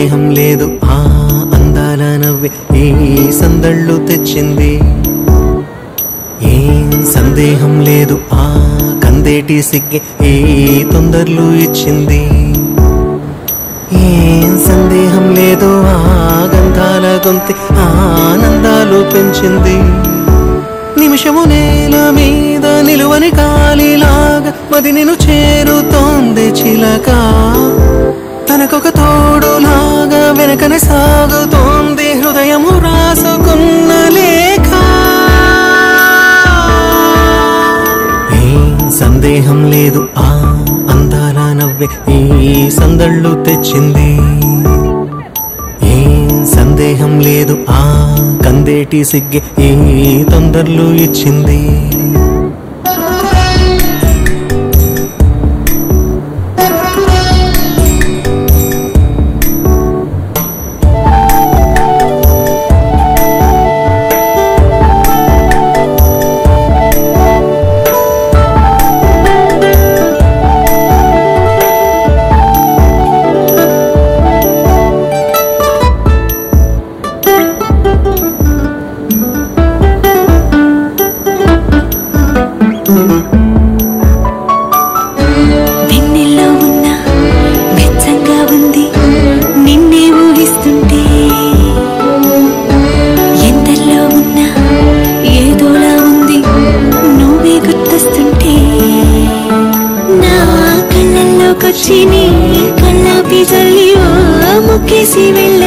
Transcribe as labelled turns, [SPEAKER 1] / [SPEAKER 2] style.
[SPEAKER 1] సందేహం లేదు ఆ అందాల నవ్వే ఈ సందళ్ళు తెచ్చింది. ఏం సందేహం లేదు ఆ కందేటి సిగ్గే ఈ తొందరలు ఇచ్చింది. ఏం సందేహం లేదు ఆ గంధాల గొంతి ఆనందాలు పెంచింది. నిమిషము నేల మీద నిలువని కాలిలాగా మది నిన్ను చేరుతోంది చిలక. తనకొక తోడులాగా వెనకనే సాగుతోంది హృదయము రాసుకున్న లేఖ. ఏం సందేహం లేదు ఆ అందాల నవ్వే ఈ సందళ్ళు తెచ్చింది. ఏం సందేహం లేదు ఆ కందేటి సిగ్గే ఈ తొందరలు ఇచ్చింది.
[SPEAKER 2] వెన్నెల్లో ఉన్న వెచ్చంగా ఉంది నిన్నే ఊహిస్తుంటే, ఎందల్లో ఉన్న ఏదోలా ఉంది నువ్వే గుర్తొస్తుంటే. నా కళ్ళల్లోకొచ్చి నీ కళ్ళాపి జల్లి ఓ ముక్కేసి వెళ్ళ